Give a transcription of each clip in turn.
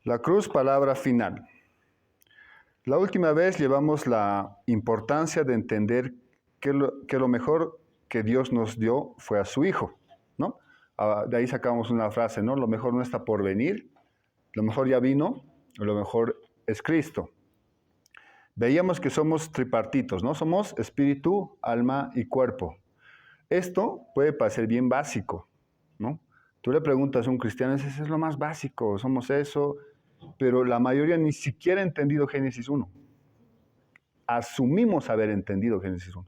La cruz, palabra final. La última vez llevamos la importancia de entender que lo mejor que Dios nos dio fue a su Hijo, ¿no? De ahí sacamos una frase, ¿no? Lo mejor no está por venir, lo mejor ya vino, lo mejor es Cristo. Veíamos que somos tripartitos, ¿no? Somos espíritu, alma y cuerpo. Esto puede parecer bien básico, ¿no? Tú le preguntas a un cristiano, eso es lo más básico, somos eso, pero la mayoría ni siquiera ha entendido Génesis 1. Asumimos haber entendido Génesis 1.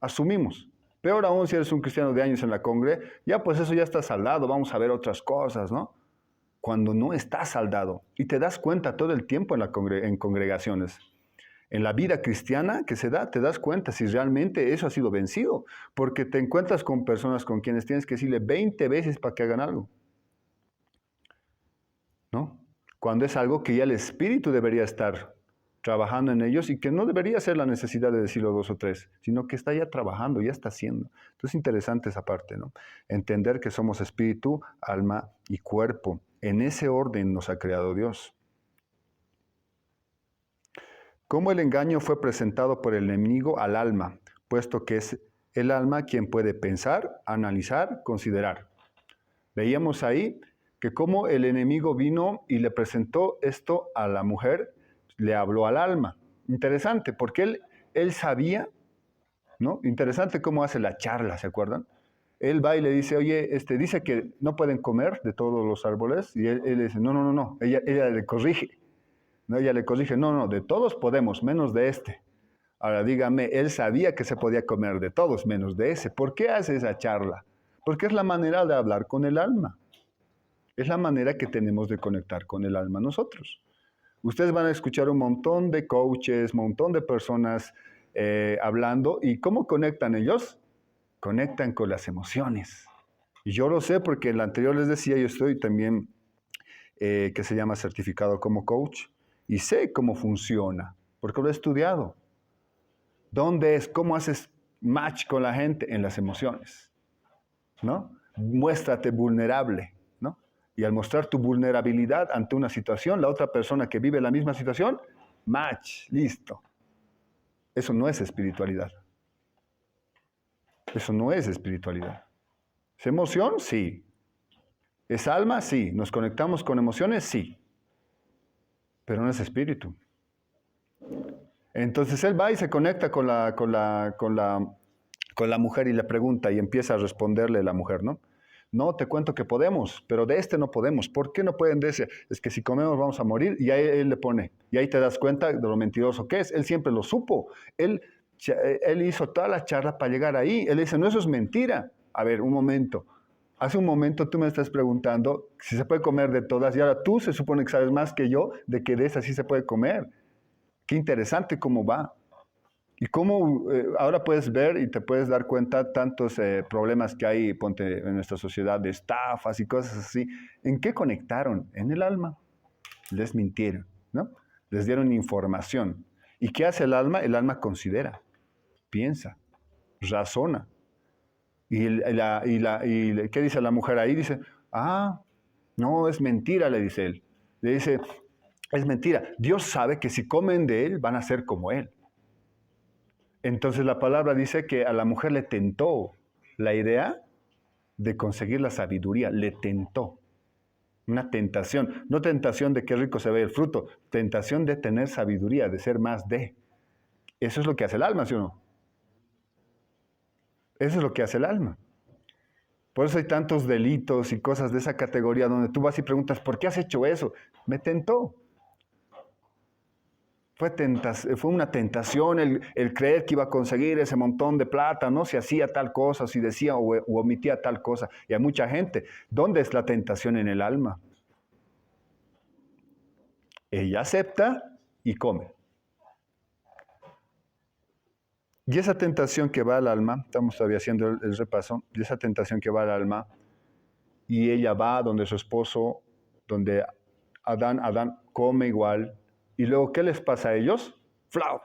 Asumimos. Peor aún si eres un cristiano de años en la congre, ya pues eso ya está saldado, vamos a ver otras cosas, ¿no? Cuando no está saldado. Y te das cuenta todo el tiempo en congregaciones. En la vida cristiana que se da, te das cuenta si realmente eso ha sido vencido. Porque te encuentras con personas con quienes tienes que decirle 20 veces para que hagan algo, ¿no? Cuando es algo que ya el Espíritu debería estar trabajando en ellos y que no debería ser la necesidad de decirlo 2 o 3, sino que está ya trabajando, ya está haciendo. Entonces es interesante esa parte, ¿no? Entender que somos espíritu, alma y cuerpo. En ese orden nos ha creado Dios. Cómo el engaño fue presentado por el enemigo al alma, puesto que es el alma quien puede pensar, analizar, considerar. Veíamos ahí que cómo el enemigo vino y le presentó esto a la mujer, le habló al alma. Interesante, porque él sabía, ¿no? Interesante cómo hace la charla, ¿se acuerdan? Él va y le dice, oye, dice que no pueden comer de todos los árboles, y él le dice, no. Ella le corrige, ¿no? Ella le corrige, no, de todos podemos, menos de este. Ahora dígame, él sabía que se podía comer de todos, menos de ese. ¿Por qué hace esa charla? Porque es la manera de hablar con el alma. Es la manera que tenemos de conectar con el alma nosotros. Ustedes van a escuchar un montón de coaches, un montón de personas hablando. ¿Y cómo conectan ellos? Conectan con las emociones. Y yo lo sé porque en la anterior les decía, yo estoy también, que se llama certificado como coach, y sé cómo funciona, porque lo he estudiado. ¿Dónde es? ¿Cómo haces match con la gente? En las emociones, ¿no? Muéstrate vulnerable, ¿no? Y al mostrar tu vulnerabilidad ante una situación, la otra persona que vive la misma situación, match, listo. Eso no es espiritualidad. Eso no es espiritualidad. ¿Es emoción? Sí. ¿Es alma? Sí. ¿Nos conectamos con emociones? Sí. Pero no es espíritu. Entonces él va y se conecta con la mujer y le pregunta y empieza a responderle la mujer, ¿no? No, te cuento que podemos, pero de este no podemos. ¿Por qué no pueden de ese? Es que si comemos vamos a morir. Y ahí él le pone. Y ahí te das cuenta de lo mentiroso que es. Él siempre lo supo. Él hizo toda la charla para llegar ahí. Él dice, no, eso es mentira. A ver, un momento. Hace un momento tú me estás preguntando si se puede comer de todas y ahora tú se supone que sabes más que yo de que de esas sí se puede comer. Qué interesante cómo va. Y cómo ahora puedes ver y te puedes dar cuenta tantos problemas que hay, ponte, en nuestra sociedad de estafas y cosas así. ¿En qué conectaron? En el alma. Les mintieron, ¿no? Les dieron información. ¿Y qué hace el alma? El alma considera, piensa, razona. ¿Y qué dice la mujer ahí? Dice, no, es mentira, le dice él. Le dice, es mentira. Dios sabe que si comen de él van a ser como él. Entonces la palabra dice que a la mujer le tentó la idea de conseguir la sabiduría, le tentó. Una tentación, no tentación de qué rico se ve el fruto, tentación de tener sabiduría, de ser más de. Eso es lo que hace el alma, ¿sí o no? Eso es lo que hace el alma. Por eso hay tantos delitos y cosas de esa categoría donde tú vas y preguntas, ¿por qué has hecho eso? Me tentó. Fue una tentación el creer que iba a conseguir ese montón de plata, ¿no? Si hacía tal cosa, si decía o omitía tal cosa. Y hay mucha gente. ¿Dónde es la tentación en el alma? Ella acepta y come. Y esa tentación que va al alma, estamos todavía haciendo el repaso, y esa tentación que va al alma, y ella va donde su esposo, donde Adán come igual, y luego, ¿qué les pasa a ellos? ¡Flau!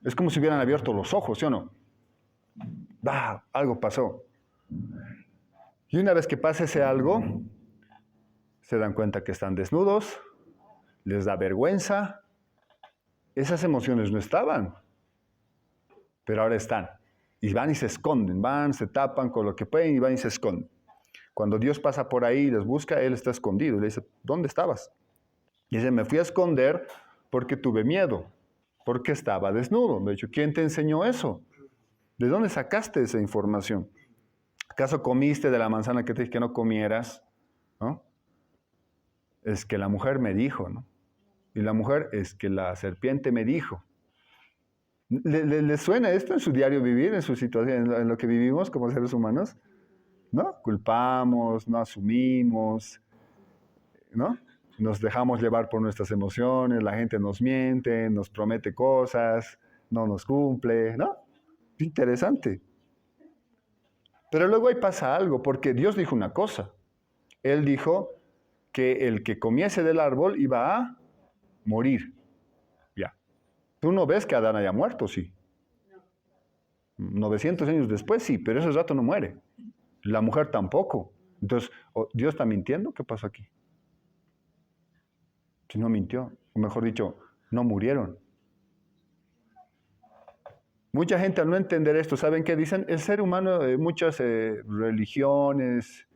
Es como si hubieran abierto los ojos, ¿sí o no? Algo pasó. Y una vez que pasa ese algo, se dan cuenta que están desnudos, les da vergüenza. Esas emociones no estaban, pero ahora están. Y van y se esconden, se tapan con lo que pueden y van y se esconden. Cuando Dios pasa por ahí y les busca, Él está escondido. Le dice, ¿dónde estabas? Y dice, me fui a esconder porque tuve miedo, porque estaba desnudo. De hecho, ¿quién te enseñó eso? ¿De dónde sacaste esa información? ¿Acaso comiste de la manzana que te dije que no comieras? ¿No? Es que la mujer me dijo, ¿no? Y la mujer es que la serpiente me dijo. ¿Le suena esto en su diario vivir, en su situación, en lo que vivimos como seres humanos? ¿No? Culpamos, no asumimos, ¿no? Nos dejamos llevar por nuestras emociones, la gente nos miente, nos promete cosas, no nos cumple, ¿no? Interesante. Pero luego ahí pasa algo, porque Dios dijo una cosa. Él dijo que el que comiese del árbol iba a morir. Ya. Tú no ves que Adán haya muerto, sí. 900 años después, sí, pero ese rato no muere. La mujer tampoco. Entonces, ¿Dios está mintiendo? ¿Qué pasó aquí? Si no mintió, o mejor dicho, no murieron. Mucha gente al no entender esto, ¿saben qué dicen? El ser humano, muchas religiones,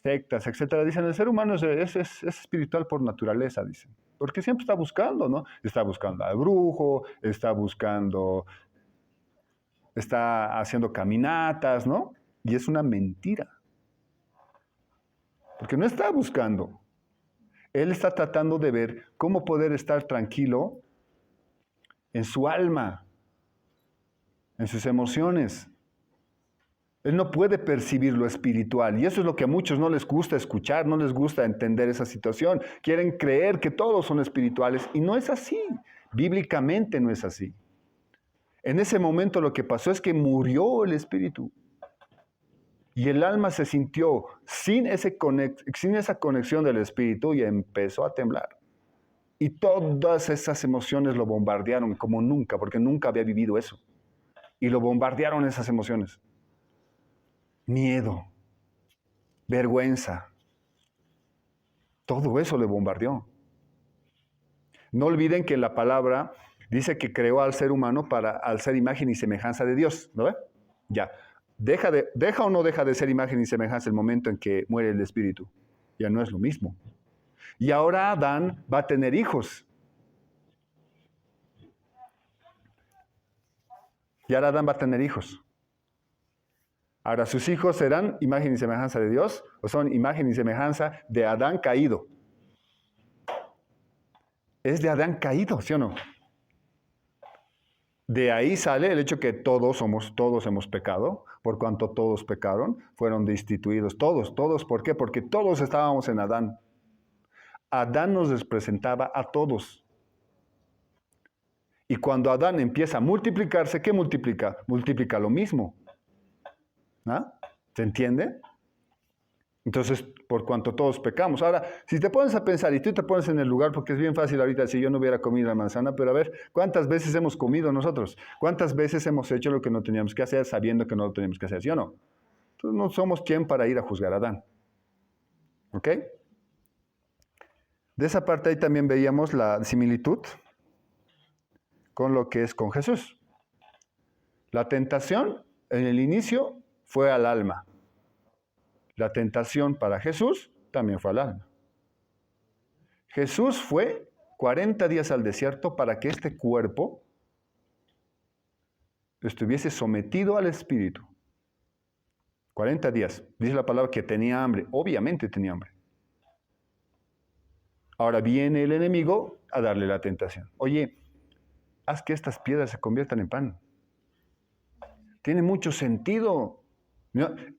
sectas, etcétera, dicen, el ser humano es espiritual por naturaleza, dicen. Porque siempre está buscando, ¿no? Está buscando al brujo, está haciendo caminatas, ¿no? Y es una mentira. Porque no está buscando. Él está tratando de ver cómo poder estar tranquilo en su alma, en sus emociones. Él no puede percibir lo espiritual y eso es lo que a muchos no les gusta escuchar, no les gusta entender esa situación. Quieren creer que todos son espirituales y no es así. Bíblicamente no es así. En ese momento lo que pasó es que murió el espíritu y el alma se sintió sin esa conexión del espíritu y empezó a temblar. Y todas esas emociones lo bombardearon como nunca, porque nunca había vivido eso. Y lo bombardearon esas emociones. Miedo, vergüenza, todo eso le bombardeó. No olviden que la palabra dice que creó al ser humano al ser imagen y semejanza de Dios, ¿no ve? Ya, deja o no deja de ser imagen y semejanza el momento en que muere el espíritu. Ya no es lo mismo. Y ahora Adán va a tener hijos. Y ahora Adán va a tener hijos. Ahora, ¿sus hijos serán imagen y semejanza de Dios o son imagen y semejanza de Adán caído? Es de Adán caído, ¿sí o no? De ahí sale el hecho que todos hemos pecado, por cuanto todos pecaron, fueron destituidos, todos, ¿por qué? Porque todos estábamos en Adán. Adán nos representaba a todos. Y cuando Adán empieza a multiplicarse, ¿qué multiplica? Multiplica lo mismo. ¿Ah? ¿Se entiende? Entonces, por cuanto todos pecamos. Ahora, si te pones a pensar y tú te pones en el lugar, porque es bien fácil ahorita si yo no hubiera comido la manzana, pero a ver, ¿cuántas veces hemos comido nosotros? ¿Cuántas veces hemos hecho lo que no teníamos que hacer sabiendo que no lo teníamos que hacer, sí o no? Entonces, no somos quien para ir a juzgar a Adán. ¿Ok? De esa parte ahí también veíamos la similitud con lo que es con Jesús. La tentación en el inicio fue al alma. La tentación para Jesús también fue al alma. Jesús fue 40 días al desierto para que este cuerpo estuviese sometido al Espíritu. 40 días. Dice la palabra que tenía hambre. Obviamente tenía hambre. Ahora viene el enemigo a darle la tentación. Oye, haz que estas piedras se conviertan en pan. Tiene mucho sentido.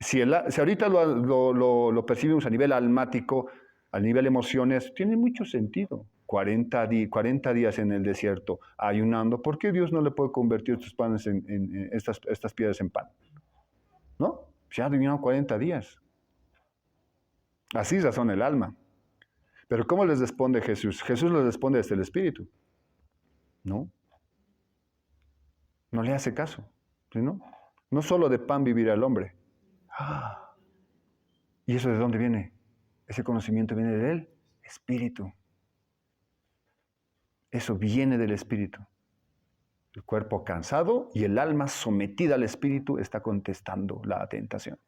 Si ahorita lo percibimos a nivel almático, a nivel emociones, tiene mucho sentido. 40 días en el desierto, ayunando. ¿Por qué Dios no le puede convertir estos panes estas piedras en pan? ¿No? Se ha ayunado 40 días. Así razona el alma. Pero ¿cómo les responde Jesús? Jesús les responde desde el Espíritu. ¿No? No le hace caso. ¿Sí, no? No solo de pan vivirá el hombre. ¿Y eso de dónde viene? Ese conocimiento viene del Espíritu. Eso viene del espíritu. El cuerpo cansado y el alma sometida al espíritu está contestando la tentación.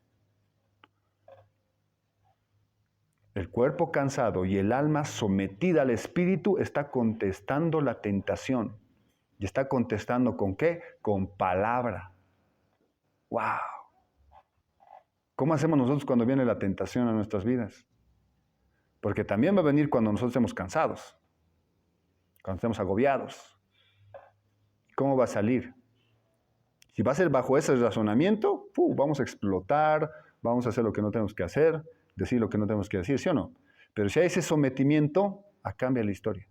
El cuerpo cansado y el alma sometida al espíritu está contestando la tentación. ¿Y está contestando con qué? Con palabra. ¡Wow! ¿Cómo hacemos nosotros cuando viene la tentación a nuestras vidas? Porque también va a venir cuando nosotros estemos cansados, cuando estemos agobiados. ¿Cómo va a salir? Si va a ser bajo ese razonamiento, vamos a explotar, vamos a hacer lo que no tenemos que hacer, decir lo que no tenemos que decir, ¿sí o no? Pero si hay ese sometimiento, cambia la historia.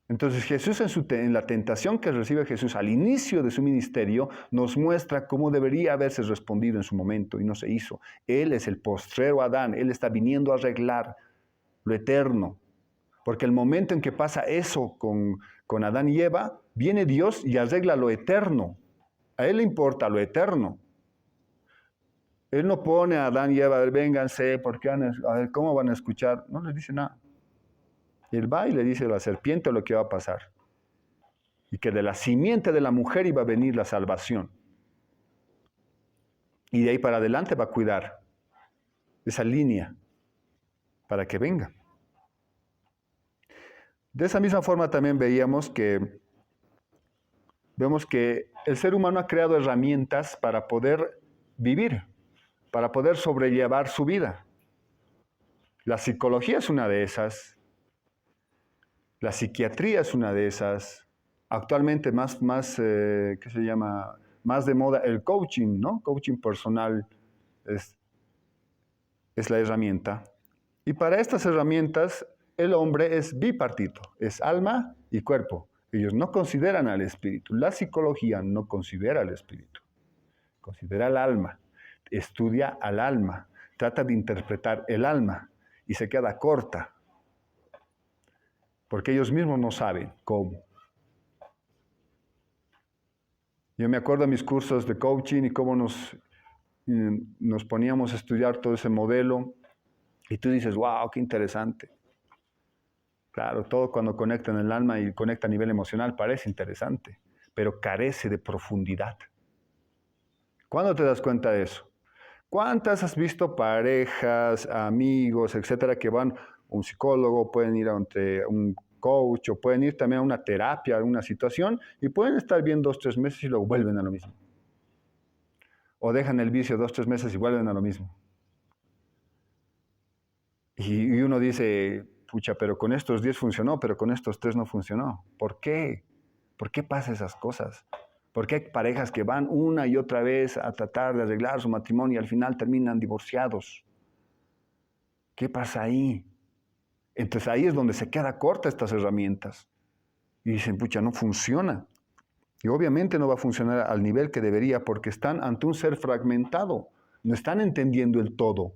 Entonces Jesús en la tentación que recibe Jesús al inicio de su ministerio nos muestra cómo debería haberse respondido en su momento y no se hizo. Él es el postrero Adán, Él está viniendo a arreglar lo eterno. Porque el momento en que pasa eso con Adán y Eva, viene Dios y arregla lo eterno. A Él le importa lo eterno. Él no pone a Adán y Eva, vénganse, porque a ver, ¿cómo van a escuchar? No les dice nada. Él va y le dice a la serpiente lo que va a pasar. Y que de la simiente de la mujer iba a venir la salvación. Y de ahí para adelante va a cuidar esa línea para que venga. De esa misma forma también vemos que el ser humano ha creado herramientas para poder vivir, para poder sobrellevar su vida. La psicología es una de esas. La psiquiatría es una de esas. Actualmente más ¿qué se llama? Más de moda el coaching, ¿no? Coaching personal es la herramienta. Y para estas herramientas, el hombre es bipartito, es alma y cuerpo. Ellos no consideran al espíritu. La psicología no considera al espíritu. Considera al alma. Estudia al alma. Trata de interpretar el alma y se queda corta. Porque ellos mismos no saben cómo. Yo me acuerdo de mis cursos de coaching y cómo nos poníamos a estudiar todo ese modelo. Y tú dices, wow, qué interesante. Claro, todo cuando conecta en el alma y conecta a nivel emocional parece interesante, pero carece de profundidad. ¿Cuándo te das cuenta de eso? ¿Cuántas has visto parejas, amigos, etcétera, que van a un psicólogo, pueden ir a un coach o pueden ir también a una terapia, a una situación y pueden estar bien 2 o 3 meses y luego vuelven a lo mismo? O dejan el vicio 2 o 3 meses y vuelven a lo mismo. Y uno dice, pucha, pero con estos 10 funcionó, pero con estos 3 no funcionó. ¿Por qué? ¿Por qué pasa esas cosas? ¿Por qué hay parejas que van una y otra vez a tratar de arreglar su matrimonio y al final terminan divorciados? ¿Qué pasa ahí? Entonces ahí es donde se queda corta estas herramientas. Y dicen, pucha, no funciona. Y obviamente no va a funcionar al nivel que debería porque están ante un ser fragmentado. No están entendiendo el todo.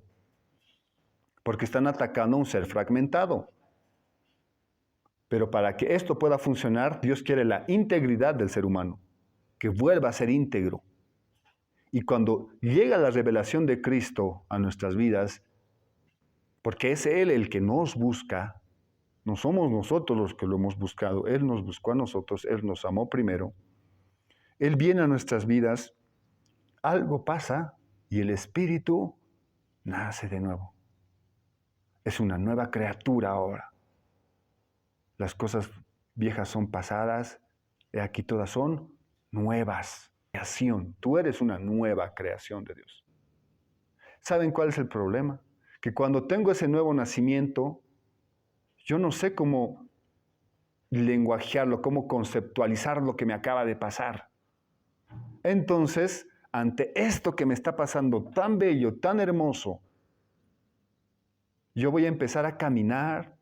Porque están atacando a un ser fragmentado. Pero para que esto pueda funcionar, Dios quiere la integridad del ser humano, que vuelva a ser íntegro. Y cuando llega la revelación de Cristo a nuestras vidas, porque es Él el que nos busca, no somos nosotros los que lo hemos buscado, Él nos buscó a nosotros, Él nos amó primero, Él viene a nuestras vidas, algo pasa y el Espíritu nace de nuevo. Es una nueva criatura ahora. Las cosas viejas son pasadas, y aquí todas son nuevas. Creación. Tú eres una nueva creación de Dios. ¿Saben cuál es el problema? Que cuando tengo ese nuevo nacimiento, yo no sé cómo lenguajearlo, cómo conceptualizar lo que me acaba de pasar. Entonces, ante esto que me está pasando tan bello, tan hermoso, yo voy a empezar a caminar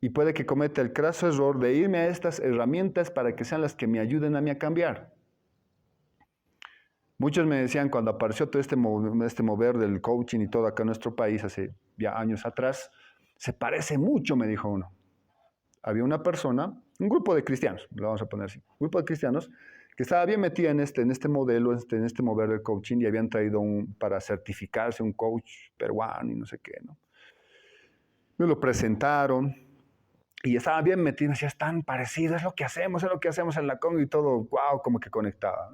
y puede que cometa el craso error de irme a estas herramientas para que sean las que me ayuden a mí a cambiar. Muchos me decían cuando apareció todo este mover del coaching y todo acá en nuestro país hace ya años atrás, se parece mucho, me dijo uno. Había una persona, un grupo de cristianos, lo vamos a poner así, un grupo de cristianos que estaba bien metida en este modelo, en este mover del coaching y habían traído para certificarse un coach peruano y no sé qué, ¿no? Me lo presentaron Y estaba bien metido, decía, es tan parecido, es lo que hacemos en la Congo y todo, wow, como que conectaba.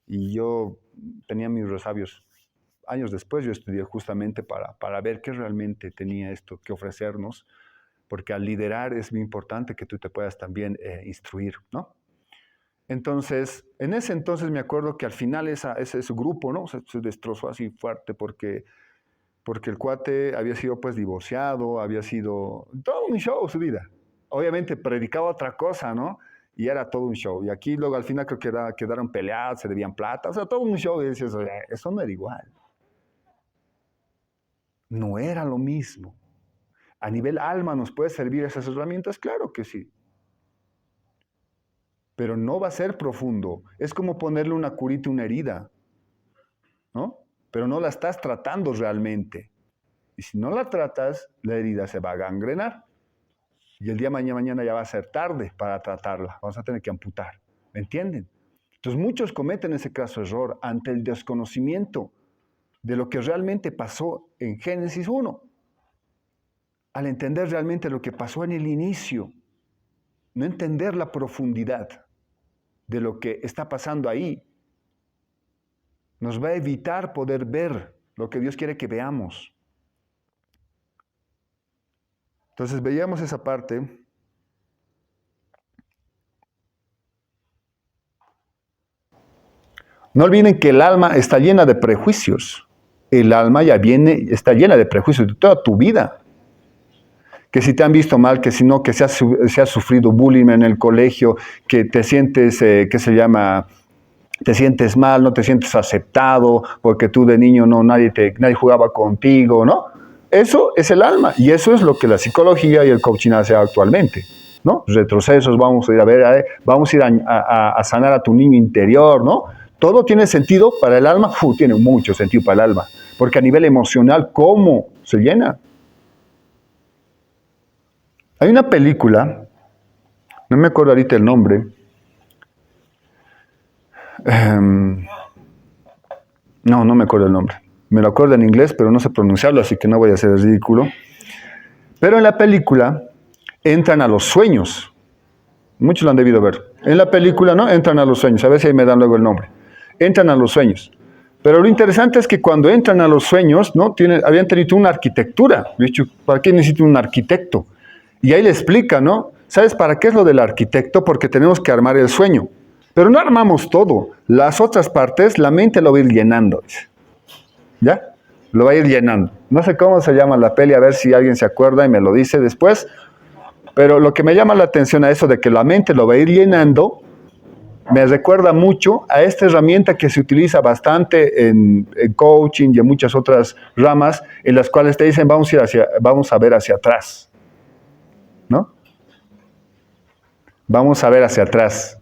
Y yo tenía mis resabios. Años después yo estudié justamente para ver qué realmente tenía esto que ofrecernos, porque al liderar es muy importante que tú te puedas también instruir, ¿no? Entonces, en ese entonces me acuerdo que al final ese grupo, ¿no? Se destrozó así fuerte porque el cuate había sido pues divorciado, había sido todo un show su vida. Obviamente predicaba otra cosa, ¿no? Y era todo un show. Y aquí luego al final creo que quedaron peleados, se debían plata, o sea, todo un show. Y dices, eso no era igual. No era lo mismo. A nivel alma nos puede servir esas herramientas, claro que sí. Pero no va a ser profundo. Es como ponerle una curita a una herida, ¿no? Pero no la estás tratando realmente. Y si no la tratas, la herida se va a gangrenar. Y el día de mañana ya va a ser tarde para tratarla. Vamos a tener que amputar. ¿Me entienden? Entonces muchos cometen ese caso error ante el desconocimiento de lo que realmente pasó en Génesis 1. Al entender realmente lo que pasó en el inicio, no entender la profundidad de lo que está pasando ahí, nos va a evitar poder ver lo que Dios quiere que veamos. Entonces veíamos esa parte. No olviden que el alma está llena de prejuicios. El alma está llena de prejuicios de toda tu vida. Que si te han visto mal, que si no, que si has sufrido bullying en el colegio, que te sientes, te sientes mal, no te sientes aceptado, porque tú de niño nadie jugaba contigo, ¿no? Eso es el alma, y eso es lo que la psicología y el coaching hace actualmente, ¿no? Retrocesos, vamos a ir a ver, vamos a ir a sanar a tu niño interior, ¿no? Todo tiene sentido para el alma, tiene mucho sentido para el alma, porque a nivel emocional, ¿cómo se llena? Hay una película, no me acuerdo ahorita el nombre, no me acuerdo el nombre. Me lo acuerdo en inglés, pero no sé pronunciarlo, así que no voy a hacer el ridículo. Pero en la película entran a los sueños. Muchos lo han debido ver. En la película, ¿no? Entran a los sueños. A ver si ahí me dan luego el nombre. Entran a los sueños. Pero lo interesante es que cuando entran a los sueños, ¿no? Habían tenido una arquitectura. De hecho, ¿para qué necesito un arquitecto? Y ahí le explica, ¿no? ¿Sabes para qué es lo del arquitecto? Porque tenemos que armar el sueño. Pero no armamos todo. Las otras partes, la mente lo va a ir llenando. ¿Ya? Lo va a ir llenando. No sé cómo se llama la peli, a ver si alguien se acuerda y me lo dice después. Pero lo que me llama la atención a eso de que la mente lo va a ir llenando, me recuerda mucho a esta herramienta que se utiliza bastante en coaching y en muchas otras ramas, en las cuales te dicen, vamos a ver hacia atrás. ¿No? Vamos a ver hacia atrás.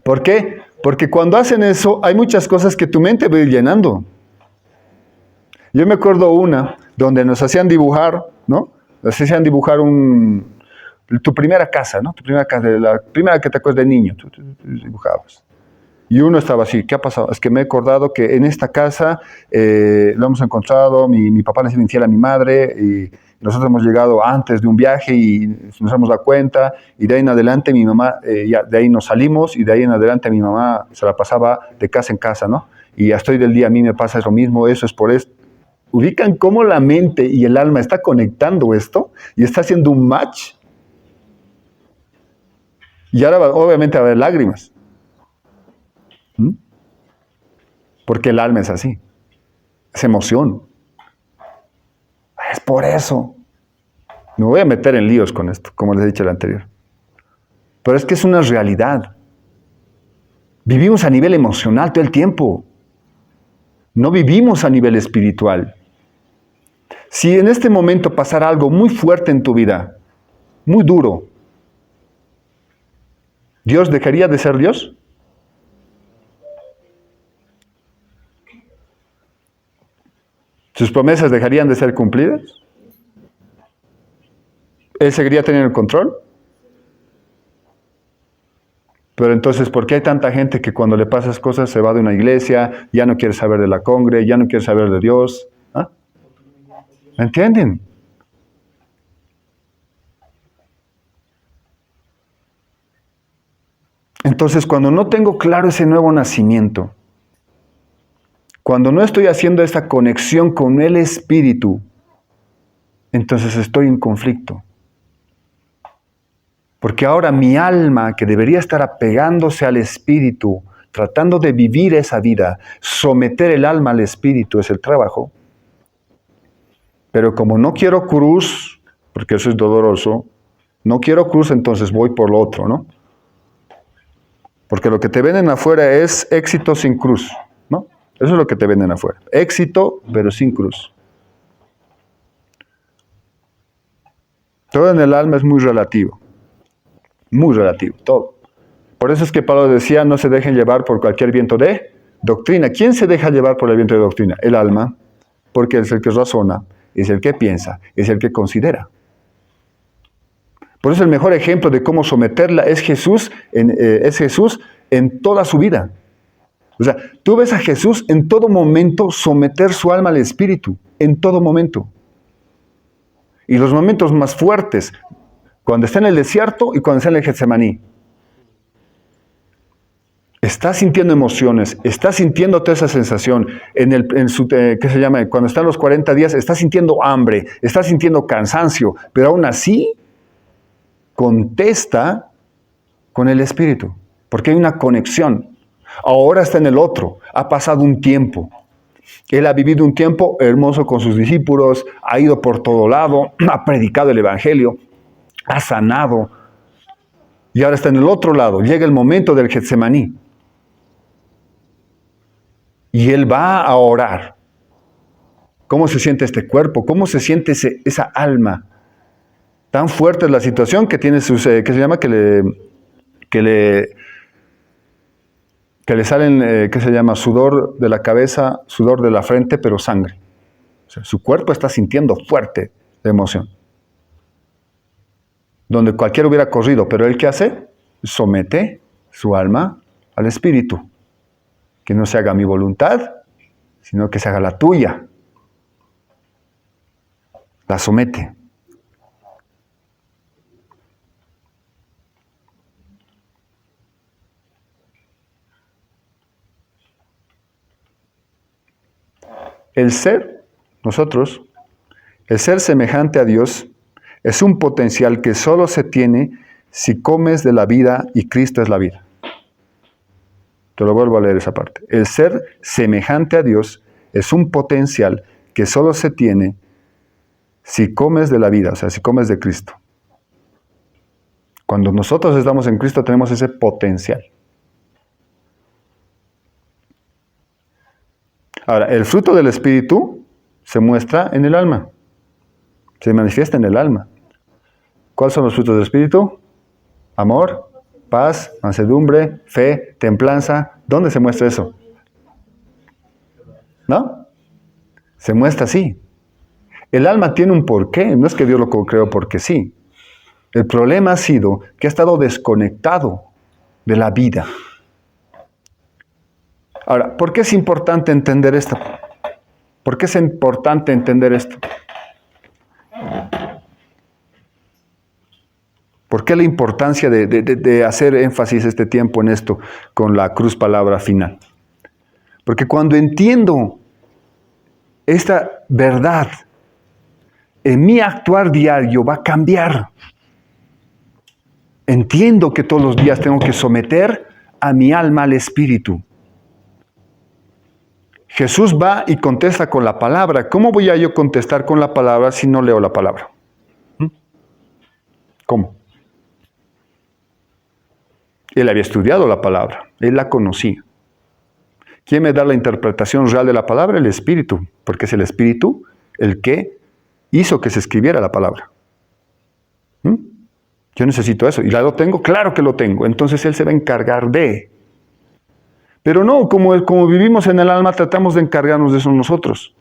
¿Por qué? Porque cuando hacen eso, hay muchas cosas que tu mente va a ir llenando. Yo me acuerdo una donde nos hacían dibujar, ¿no? Nos hacían dibujar tu primera casa, ¿no? Tu primera casa, la primera que te acuerdas de niño, tú dibujabas. Y uno estaba así, ¿qué ha pasado? Es que me he acordado que en esta casa lo hemos encontrado, mi papá le ha sido infiel a mi madre y nosotros hemos llegado antes de un viaje y nos hemos dado cuenta y de ahí en adelante mi mamá, de ahí nos salimos y de ahí en adelante mi mamá se la pasaba de casa en casa, ¿no? Y hasta hoy del día a mí me pasa lo mismo, eso es por esto. ¿Ubican cómo la mente y el alma está conectando esto y está haciendo un match? Y ahora obviamente va a haber lágrimas. Porque el alma es así. Es emoción. Es por eso. Me voy a meter en líos con esto, como les he dicho el anterior. Pero es que es una realidad. Vivimos a nivel emocional todo el tiempo. No vivimos a nivel espiritual. Si en este momento pasara algo muy fuerte en tu vida, muy duro, ¿Dios dejaría de ser Dios? ¿Sus promesas dejarían de ser cumplidas? ¿Él seguiría teniendo el control? Pero entonces, ¿por qué hay tanta gente que cuando le pasas cosas se va de una iglesia, ya no quiere saber de la congre, ya no quiere saber de Dios? ¿Ah? ¿Me entienden? Entonces, cuando no tengo claro ese nuevo nacimiento, cuando no estoy haciendo esa conexión con el Espíritu, entonces estoy en conflicto. Porque ahora mi alma, que debería estar apegándose al Espíritu, tratando de vivir esa vida, someter el alma al Espíritu es el trabajo. Pero como no quiero cruz, porque eso es doloroso, no quiero cruz, entonces voy por lo otro, ¿no? Porque lo que te venden afuera es éxito sin cruz, ¿no? Eso es lo que te venden afuera. Éxito, pero sin cruz. Todo en el alma es muy relativo. Muy relativo, todo. Por eso es que Pablo decía, no se dejen llevar por cualquier viento de doctrina. ¿Quién se deja llevar por el viento de doctrina? El alma, porque es el que razona, es el que piensa, es el que considera. Por eso el mejor ejemplo de cómo someterla es Jesús en toda su vida. O sea, tú ves a Jesús en todo momento someter su alma al Espíritu, en todo momento. Y los momentos más fuertes, cuando está en el desierto y cuando está en el Getsemaní. Está sintiendo emociones, está sintiendo toda esa sensación. ¿Qué se llama? Cuando está en los 40 días, está sintiendo hambre, está sintiendo cansancio, pero aún así contesta con el Espíritu, porque hay una conexión. Ahora está en el otro, ha pasado un tiempo. Él ha vivido un tiempo hermoso con sus discípulos, ha ido por todo lado, ha predicado el Evangelio, ha sanado. Y ahora está en el otro lado, llega el momento del Getsemaní. Y él va a orar. ¿Cómo se siente este cuerpo? ¿Cómo se siente esa alma? Tan fuerte es la situación que tiene que le salen, sudor de la cabeza, sudor de la frente, pero sangre. O sea, su cuerpo está sintiendo fuerte de emoción. Donde cualquiera hubiera corrido, pero él ¿qué hace? Somete su alma al Espíritu. Que no se haga mi voluntad, sino que se haga la tuya. La somete. El ser semejante a Dios, es un potencial que solo se tiene si comes de la vida y Cristo es la vida. Te lo vuelvo a leer esa parte. El ser semejante a Dios es un potencial que solo se tiene si comes de la vida, o sea, si comes de Cristo. Cuando nosotros estamos en Cristo tenemos ese potencial. Ahora, el fruto del Espíritu se muestra en el alma. Se manifiesta en el alma. ¿Cuáles son los frutos del Espíritu? Amor, paz, mansedumbre, fe, templanza. ¿Dónde se muestra eso? ¿No? Se muestra así. El alma tiene un porqué. No es que Dios lo creó porque sí. El problema ha sido que ha estado desconectado de la vida. Ahora, ¿por qué es importante entender esto? ¿Por qué es importante entender esto? ¿Por qué la importancia de hacer énfasis este tiempo en esto con la cruz palabra final? Porque cuando entiendo esta verdad, en mi actuar diario va a cambiar. Entiendo que todos los días tengo que someter a mi alma al Espíritu. Jesús va y contesta con la palabra. ¿Cómo voy a yo contestar con la palabra si no leo la palabra? ¿Cómo? Él había estudiado la palabra, él la conocía. ¿Quién me da la interpretación real de la palabra? El Espíritu, porque es el Espíritu el que hizo que se escribiera la palabra. Yo necesito eso, y lo tengo, claro que lo tengo, entonces Él se va a encargar de. Pero no, como vivimos en el alma, tratamos de encargarnos de eso nosotros.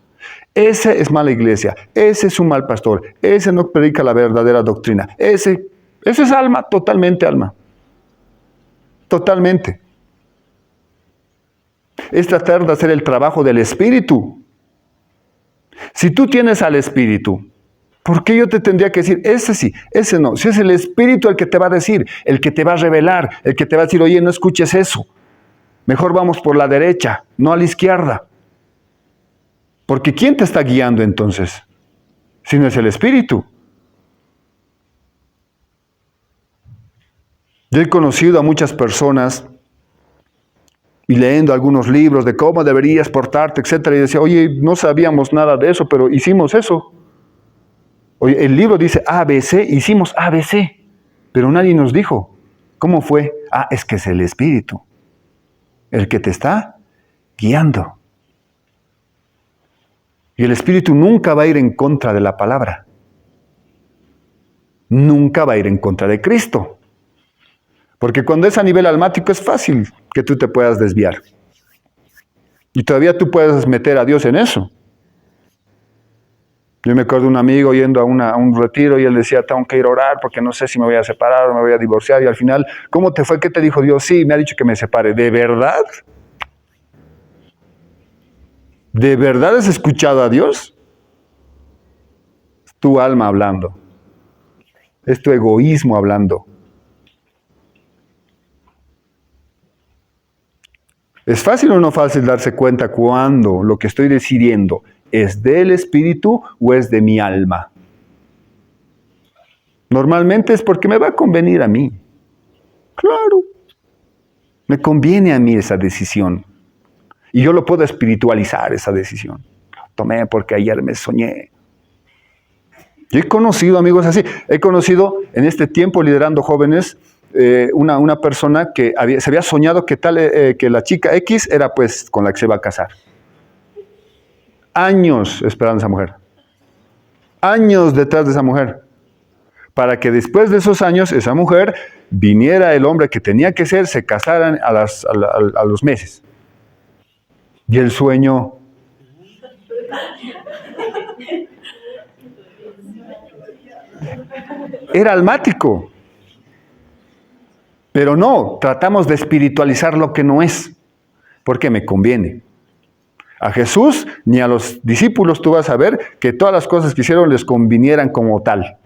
Ese es mala iglesia, ese es un mal pastor, ese no predica la verdadera doctrina, ese es alma, totalmente alma. Totalmente. Es tratar de hacer el trabajo del Espíritu. Si tú tienes al Espíritu, ¿Por qué yo te tendría que decir, ese sí, ese no? Si es el Espíritu el que te va a decir, el que te va a revelar, el que te va a decir, oye, no escuches eso. Mejor vamos por la derecha, no a la izquierda. Porque ¿quién te está guiando entonces? Si no es el Espíritu. Yo he conocido a muchas personas y leyendo algunos libros de cómo deberías portarte, etcétera, y decía, oye, no sabíamos nada de eso, pero hicimos eso. Oye, el libro dice ABC, hicimos ABC, pero nadie nos dijo. ¿Cómo fue? Es que es el Espíritu, el que te está guiando. Y el Espíritu nunca va a ir en contra de la palabra. Nunca va a ir en contra de Cristo. Porque cuando es a nivel almático es fácil que tú te puedas desviar. Y todavía tú puedes meter a Dios en eso. Yo me acuerdo de un amigo yendo a un retiro y él decía, tengo que ir a orar porque no sé si me voy a separar o me voy a divorciar. Y al final, ¿cómo te fue? ¿Qué te dijo Dios? Sí, me ha dicho que me separe. ¿De verdad? ¿De verdad has escuchado a Dios? Es tu alma hablando. Es tu egoísmo hablando. ¿Es fácil o no fácil darse cuenta cuando lo que estoy decidiendo es del Espíritu o es de mi alma? Normalmente es porque me va a convenir a mí. Claro. Me conviene a mí esa decisión. Y yo lo puedo espiritualizar, esa decisión. Tomé porque ayer me soñé. Yo he conocido amigos así. He conocido en este tiempo liderando jóvenes una persona que se había soñado que la chica X era pues con la que se va a casar. Años esperando a esa mujer. Años detrás de esa mujer. Para que después de esos años esa mujer viniera el hombre que tenía que ser, se casaran a los meses. Y el sueño... era almático. Pero no, tratamos de espiritualizar lo que no es, porque me conviene. A Jesús ni a los discípulos tú vas a ver que todas las cosas que hicieron les convinieran como tal.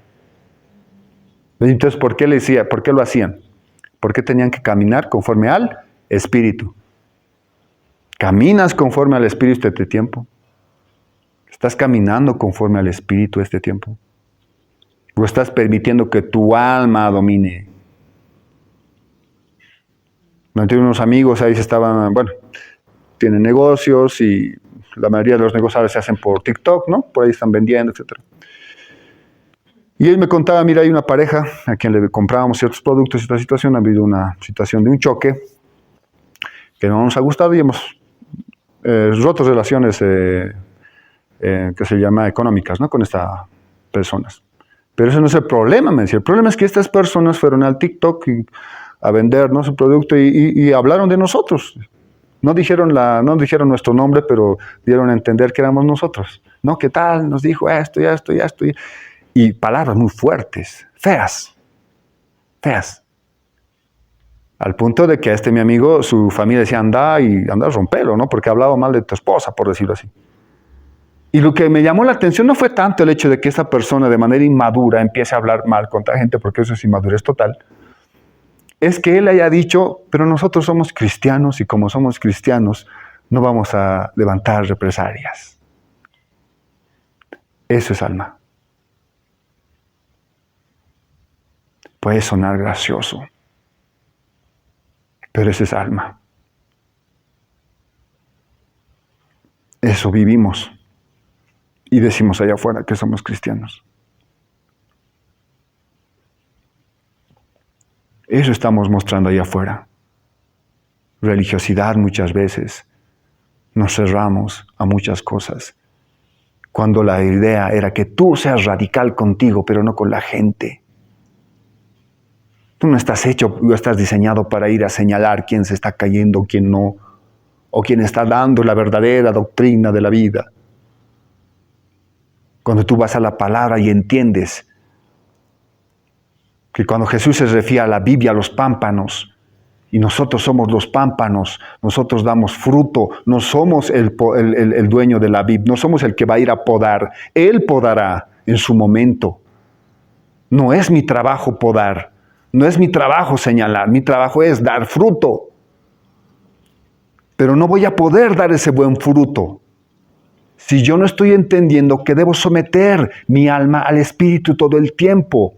Entonces, ¿por qué lo hacían? Porque tenían que caminar conforme al Espíritu. ¿Caminas conforme al Espíritu este tiempo? ¿Estás caminando conforme al Espíritu este tiempo? ¿O estás permitiendo que tu alma domine? Mantuve unos amigos ahí tienen negocios y la mayoría de los negocios ahora se hacen por TikTok, ¿no? Por ahí están vendiendo, etc. Y él me contaba, mira, hay una pareja a quien le comprábamos ciertos productos y esta situación, ha habido una situación de un choque que no nos ha gustado y hemos roto relaciones que se llama económicas, ¿no? Con estas personas. Pero ese no es el problema, me decía. El problema es que estas personas fueron al TikTok a vender, ¿no?, su producto y hablaron de nosotros. No dijeron nuestro nombre, pero dieron a entender que éramos nosotros. ¿No? ¿Qué tal? Nos dijo esto y esto y esto. Y palabras muy fuertes, feas. Al punto de que a mi amigo, su familia decía, anda a romperlo, ¿no? Porque hablaba mal de tu esposa, por decirlo así. Y lo que me llamó la atención no fue tanto el hecho de que esa persona de manera inmadura empiece a hablar mal contra gente, porque eso es inmadurez total. Es que él haya dicho, pero nosotros somos cristianos y como somos cristianos no vamos a levantar represalias. Eso es alma. Puede sonar gracioso, pero eso es alma. Eso vivimos y decimos allá afuera que somos cristianos. Eso estamos mostrando allá afuera. Religiosidad muchas veces. Nos cerramos a muchas cosas. Cuando la idea era que tú seas radical contigo, pero no con la gente. Tú no estás estás diseñado para ir a señalar quién se está cayendo, quién no, o quién está dando la verdadera doctrina de la vida. Cuando tú vas a la palabra y entiendes que cuando Jesús se refiere a la Biblia, a los pámpanos, y nosotros somos los pámpanos, nosotros damos fruto, no somos el dueño de la vid, no somos el que va a ir a podar, Él podará. en su momento. No es mi trabajo podar, no es mi trabajo señalar, mi trabajo es dar fruto. Pero no voy a poder dar ese buen fruto si yo no estoy entendiendo que debo someter mi alma al Espíritu todo el tiempo.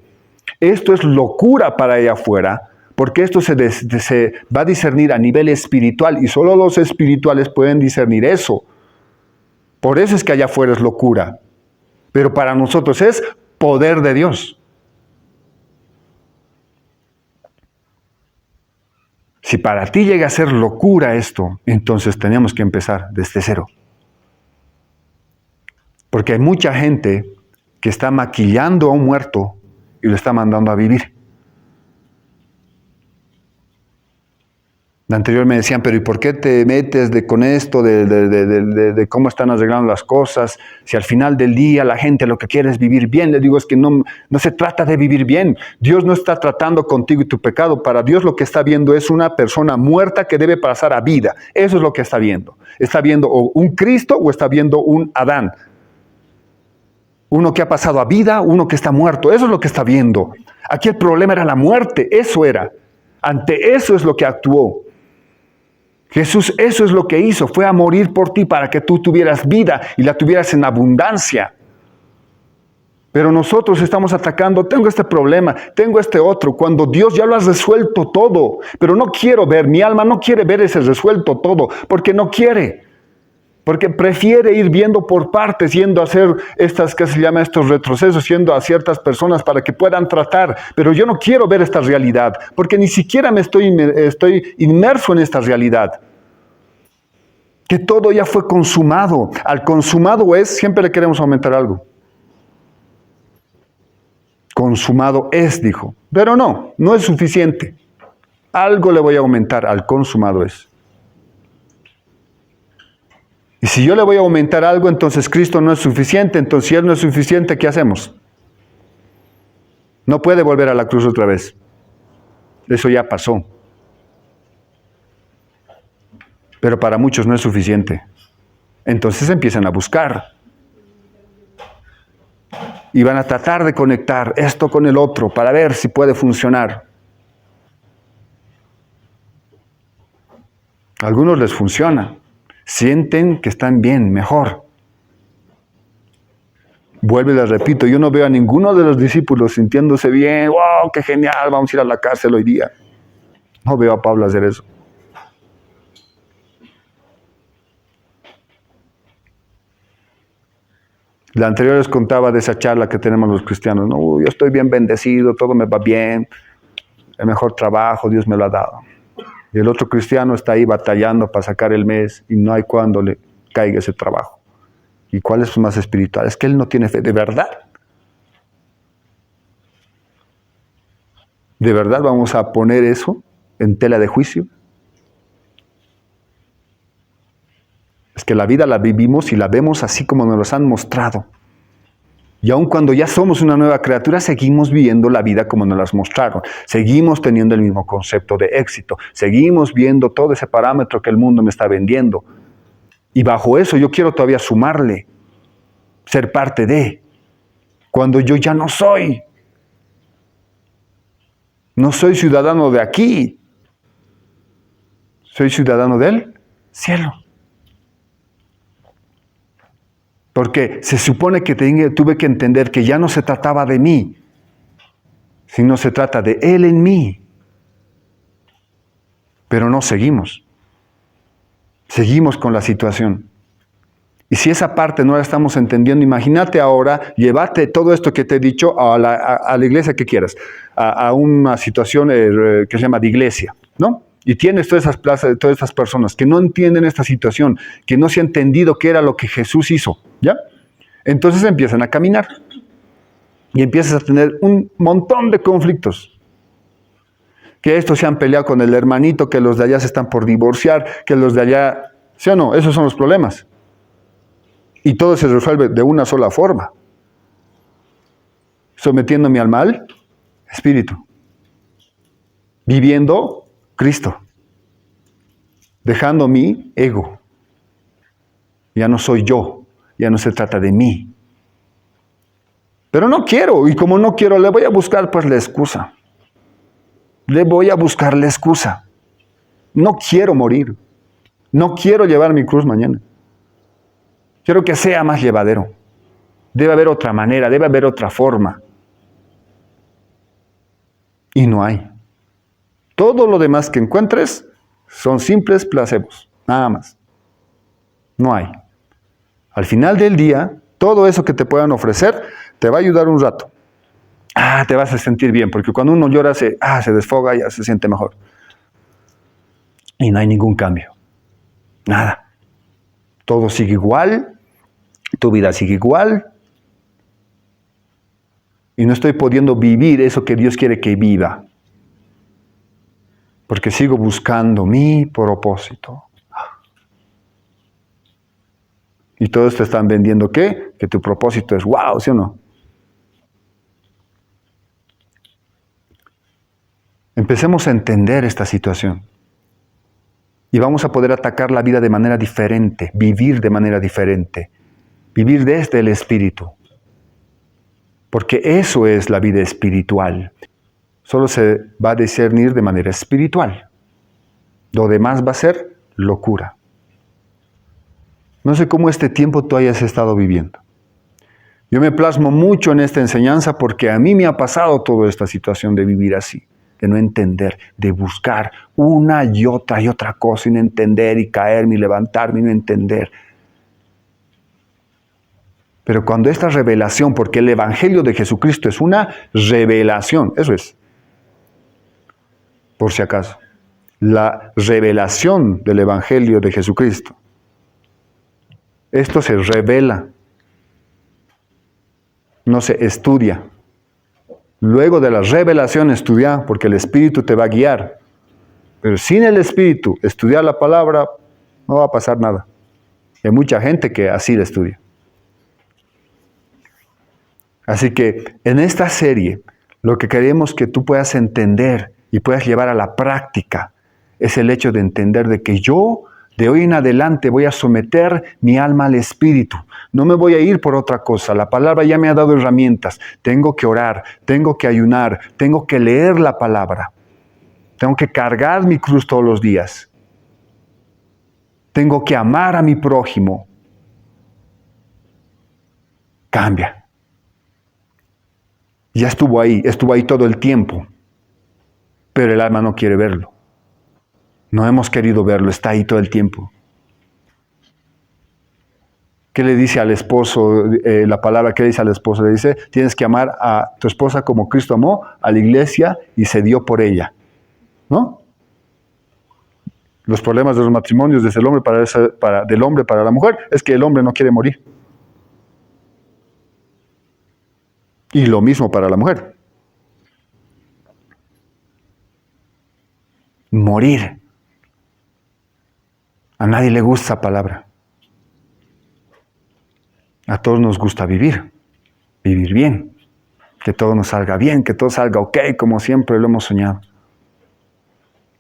Esto es locura para allá afuera, porque esto se va a discernir a nivel espiritual y solo los espirituales pueden discernir eso. Por eso es que allá afuera es locura. Pero para nosotros es poder de Dios. Si para ti llega a ser locura esto, entonces tenemos que empezar desde cero. Porque hay mucha gente que está maquillando a un muerto y lo está mandando a vivir. De anterior me decían, pero ¿y por qué te metes con esto de cómo están arreglando las cosas? Si al final del día la gente lo que quiere es vivir bien. Le digo, es que no se trata de vivir bien. Dios no está tratando contigo y tu pecado. Para Dios lo que está viendo es una persona muerta que debe pasar a vida. Eso es lo que está viendo. Está viendo o un Cristo o está viendo un Adán. Uno que ha pasado a vida, uno que está muerto. Eso es lo que está viendo. Aquí el problema era la muerte. Eso era. Ante eso es lo que actuó. Jesús eso es lo que hizo, fue a morir por ti para que tú tuvieras vida y la tuvieras en abundancia. Pero nosotros estamos atacando, tengo este problema, tengo este otro, cuando Dios ya lo ha resuelto todo. Pero no quiero ver, mi alma no quiere ver ese resuelto todo, porque no quiere. Porque prefiere ir viendo por partes, yendo a hacer ¿qué se llama? Estos retrocesos, yendo a ciertas personas para que puedan tratar. Pero yo no quiero ver esta realidad, porque ni siquiera estoy inmerso en esta realidad. Que todo ya fue consumado. Al consumado es, siempre le queremos aumentar algo. Consumado es, dijo. Pero no es suficiente. Algo le voy a aumentar, al consumado es. Y si yo le voy a aumentar algo, entonces Cristo no es suficiente. Entonces, si Él no es suficiente, ¿qué hacemos? No puede volver a la cruz otra vez. Eso ya pasó. Pero para muchos no es suficiente. Entonces empiezan a buscar. Y van a tratar de conectar esto con el otro para ver si puede funcionar. A algunos les funciona. Sienten que están bien, mejor. Vuelvo y les repito, yo no veo a ninguno de los discípulos sintiéndose bien. ¡Wow, qué genial! Vamos a ir a la cárcel hoy día. No veo a Pablo hacer eso. La anterior les contaba de esa charla que tenemos los cristianos. No, yo estoy bien bendecido, todo me va bien. El mejor trabajo Dios me lo ha dado. Y el otro cristiano está ahí batallando para sacar el mes y no hay cuando le caiga ese trabajo. ¿Y cuál es más espiritual? Es que él no tiene fe. ¿De verdad? ¿De verdad vamos a poner eso en tela de juicio? Es que la vida la vivimos y la vemos así como nos los han mostrado. Y aun cuando ya somos una nueva criatura, seguimos viviendo la vida como nos las mostraron. Seguimos teniendo el mismo concepto de éxito. Seguimos viendo todo ese parámetro que el mundo me está vendiendo. Y bajo eso yo quiero todavía sumarle, ser parte de, cuando yo ya no soy. No soy ciudadano de aquí. Soy ciudadano del cielo. Porque se supone que tuve que entender que ya no se trataba de mí, sino se trata de Él en mí. Pero no seguimos. Seguimos con la situación. Y si esa parte no la estamos entendiendo, imagínate ahora, llévate todo esto que te he dicho a la iglesia que quieras, a una situación que se llama de iglesia, ¿no? Y tienes todas esas plazas, todas esas personas que no entienden esta situación, que no se ha entendido qué era lo que Jesús hizo, ¿ya? Entonces empiezan a caminar y empiezas a tener un montón de conflictos. Que estos se han peleado con el hermanito, que los de allá se están por divorciar, que los de allá, ¿sí o no? Esos son los problemas. Y todo se resuelve de una sola forma. Sometiéndome al mal, espíritu. Viviendo Cristo. Dejando mi ego. Ya no soy yo. Ya no se trata de mí. Pero no quiero, y como no quiero, le voy a buscar pues la excusa. Le voy a buscar la excusa. No quiero morir. No quiero llevar mi cruz mañana. Quiero que sea más llevadero. Debe haber otra manera, debe haber otra forma. Y no hay. Todo lo demás que encuentres son simples placebos, nada más. No hay. Al final del día, todo eso que te puedan ofrecer te va a ayudar un rato. Te vas a sentir bien, porque cuando uno llora se desfoga y ya se siente mejor. Y no hay ningún cambio. Nada. Todo sigue igual, tu vida sigue igual. Y no estoy pudiendo vivir eso que Dios quiere que viva. Porque sigo buscando mi propósito. Y todos te están vendiendo ¿qué? Que tu propósito es wow, ¿sí o no? Empecemos a entender esta situación. Y vamos a poder atacar la vida de manera diferente, vivir de manera diferente, vivir desde el Espíritu. Porque eso es la vida espiritual. Solo se va a discernir de manera espiritual. Lo demás va a ser locura. No sé cómo este tiempo tú hayas estado viviendo. Yo me plasmo mucho en esta enseñanza porque a mí me ha pasado toda esta situación de vivir así, de no entender, de buscar una y otra cosa, y no entender, y caerme, y levantarme, y no entender. Pero cuando esta revelación, porque el Evangelio de Jesucristo es una revelación, eso es, por si acaso, la revelación del Evangelio de Jesucristo. Esto se revela, no se estudia. Luego de la revelación estudia, porque el Espíritu te va a guiar. Pero sin el Espíritu, estudiar la palabra, no va a pasar nada. Hay mucha gente que así la estudia. Así que en esta serie, lo que queremos que tú puedas entender y puedas llevar a la práctica es el hecho de entender de que yo de hoy en adelante voy a someter mi alma al Espíritu. No me voy a ir por otra cosa. La palabra ya me ha dado herramientas. Tengo que orar, tengo que ayunar, tengo que leer la palabra. Tengo que cargar mi cruz todos los días. Tengo que amar a mi prójimo. Cambia. Ya estuvo ahí todo el tiempo. Pero el alma no quiere verlo. No hemos querido verlo, está ahí todo el tiempo. ¿Qué le dice al esposo? La palabra que dice al esposo, le dice, tienes que amar a tu esposa como Cristo amó a la iglesia y se dio por ella. ¿No? Los problemas de los matrimonios desde el hombre del hombre para la mujer es que el hombre no quiere morir. Y lo mismo para la mujer. Morir. A nadie le gusta esa palabra. A todos nos gusta vivir bien, que todo nos salga bien, que todo salga ok, como siempre lo hemos soñado.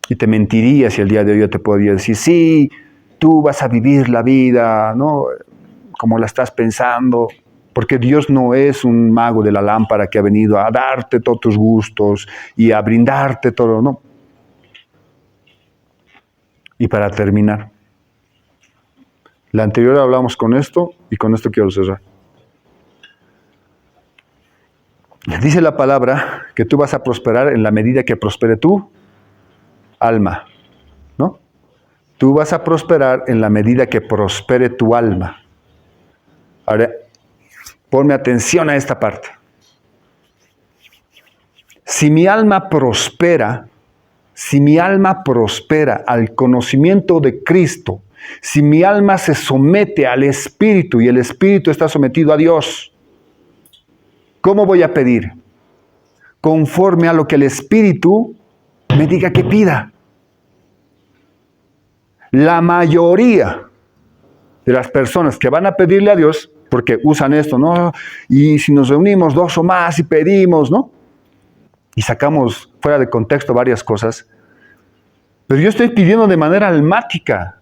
Y te mentiría si el día de hoy yo te podría decir, sí, tú vas a vivir la vida, ¿no? Como la estás pensando, porque Dios no es un mago de la lámpara que ha venido a darte todos tus gustos y a brindarte todo, no. Y para terminar, la anterior hablamos con esto y con esto quiero cerrar. Dice la palabra que tú vas a prosperar en la medida que prospere tu alma, ¿no? Tú vas a prosperar en la medida que prospere tu alma. Ahora, ponme atención a esta parte. Si mi alma prospera al conocimiento de Cristo, si mi alma se somete al Espíritu y el Espíritu está sometido a Dios, ¿cómo voy a pedir? Conforme a lo que el Espíritu me diga que pida. La mayoría de las personas que van a pedirle a Dios, porque usan esto, ¿no? Y si nos reunimos 2 o más y pedimos, ¿no? Y sacamos fuera de contexto varias cosas. Pero yo estoy pidiendo de manera almática.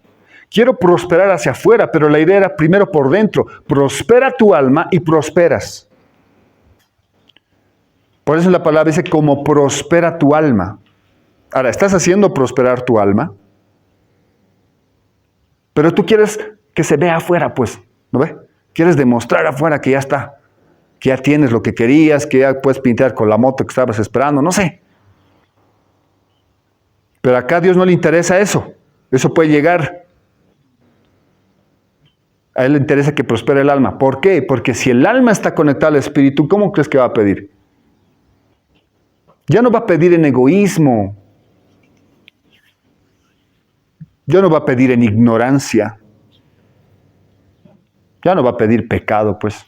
Quiero prosperar hacia afuera, pero la idea era primero por dentro. Prospera tu alma y prosperas. Por eso la palabra dice, como prospera tu alma. Ahora, ¿estás haciendo prosperar tu alma? Pero tú quieres que se vea afuera, pues, ¿no ve? Quieres demostrar afuera que ya está, que ya tienes lo que querías, que ya puedes pintar con la moto que estabas esperando, no sé. Pero acá a Dios no le interesa eso. Eso puede llegar. A Él le interesa que prospere el alma. ¿Por qué? Porque si el alma está conectada al Espíritu, ¿cómo crees que va a pedir? Ya no va a pedir en egoísmo. Ya no va a pedir en ignorancia. Ya no va a pedir pecado, pues.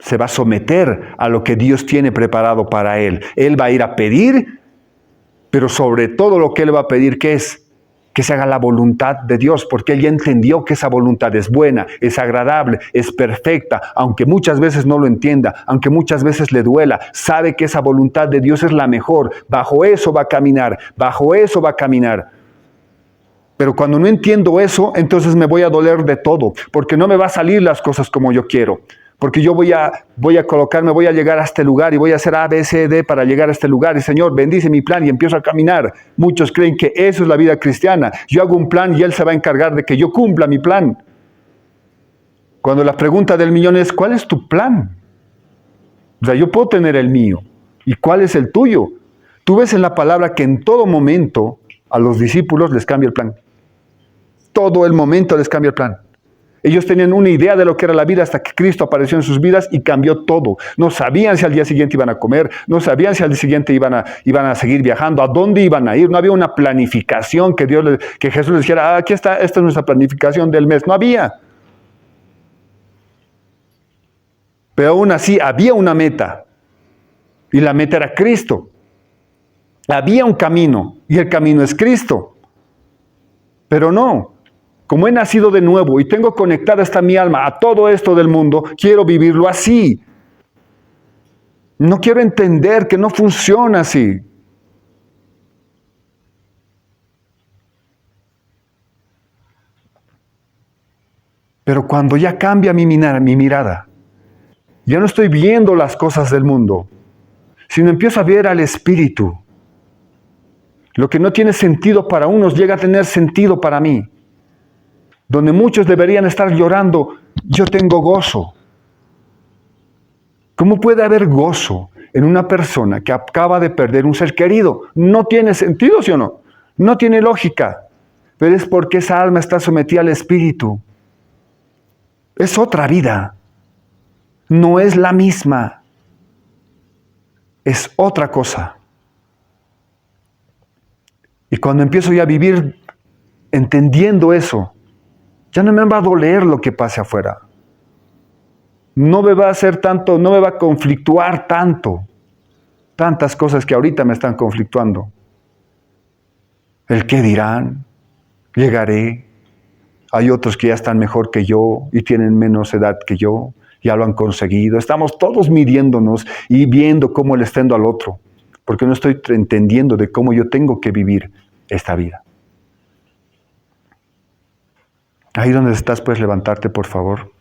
Se va a someter a lo que Dios tiene preparado para él. Él va a ir a pedir, pero sobre todo lo que él va a pedir, ¿qué es? Que se haga la voluntad de Dios, porque él ya entendió que esa voluntad es buena, es agradable, es perfecta, aunque muchas veces no lo entienda, aunque muchas veces le duela, sabe que esa voluntad de Dios es la mejor. Bajo eso va a caminar, bajo eso va a caminar. Pero cuando no entiendo eso, entonces me voy a doler de todo, porque no me va a salir las cosas como yo quiero. Porque yo voy a colocarme, voy a llegar a este lugar y voy a hacer A, B, C, D para llegar a este lugar. Y Señor, bendice mi plan y empiezo a caminar. Muchos creen que eso es la vida cristiana. Yo hago un plan y Él se va a encargar de que yo cumpla mi plan. Cuando la pregunta del millón es, ¿cuál es tu plan? O sea, yo puedo tener el mío. ¿Y cuál es el tuyo? Tú ves en la palabra que en todo momento a los discípulos les cambia el plan. Todo el momento les cambia el plan. Ellos tenían una idea de lo que era la vida hasta que Cristo apareció en sus vidas y cambió todo. No sabían si al día siguiente iban a comer, no sabían si al día siguiente iban a seguir viajando, a dónde iban a ir. No había una planificación que Jesús les dijera, aquí está, esta es nuestra planificación del mes. No había. Pero aún así había una meta. Y la meta era Cristo. Había un camino y el camino es Cristo. Pero no. Como he nacido de nuevo y tengo conectada esta mi alma a todo esto del mundo, quiero vivirlo así. No quiero entender que no funciona así. Pero cuando ya cambia mi mirada, ya no estoy viendo las cosas del mundo, sino empiezo a ver al Espíritu. Lo que no tiene sentido para unos llega a tener sentido para mí. Donde muchos deberían estar llorando, yo tengo gozo. ¿Cómo puede haber gozo en una persona que acaba de perder un ser querido? No tiene sentido, ¿sí o no? No tiene lógica. Pero es porque esa alma está sometida al Espíritu. Es otra vida. No es la misma. Es otra cosa. Y cuando empiezo ya a vivir entendiendo eso, ya no me va a doler lo que pase afuera. No me va a hacer tanto, no me va a conflictuar tanto. Tantas cosas que ahorita me están conflictuando. El qué dirán, llegaré. Hay otros que ya están mejor que yo y tienen menos edad que yo, ya lo han conseguido. Estamos todos midiéndonos y viendo cómo le estendo al otro, porque no estoy entendiendo de cómo yo tengo que vivir esta vida. Ahí donde estás, puedes levantarte, por favor.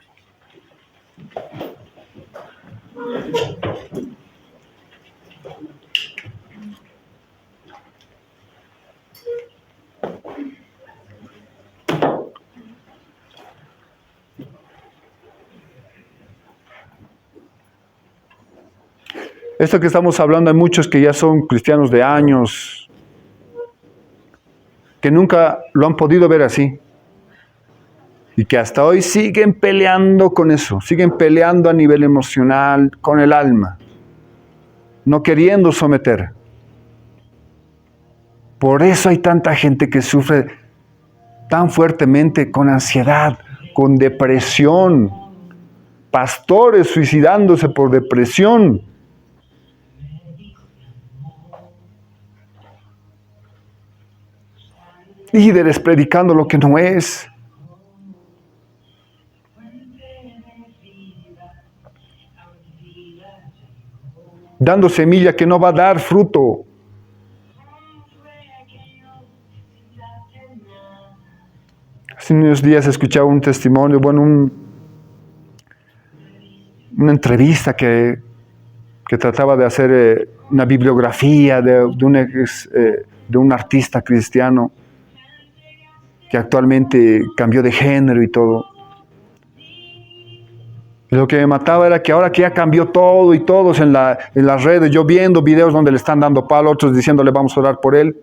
Esto que estamos hablando, hay muchos que ya son cristianos de años, que nunca lo han podido ver así. Y que hasta hoy siguen peleando con eso, siguen peleando a nivel emocional, con el alma, no queriendo someter. Por eso hay tanta gente que sufre tan fuertemente con ansiedad, con depresión, pastores suicidándose por depresión. Líderes predicando lo que no es. Dando semilla que no va a dar fruto. Hace unos días escuchaba un testimonio, una entrevista que trataba de hacer una bibliografía de un artista cristiano que actualmente cambió de género y todo. Lo que me mataba era que ahora que ya cambió todo y todos en las redes, yo viendo videos donde le están dando palo, otros diciéndole vamos a orar por él.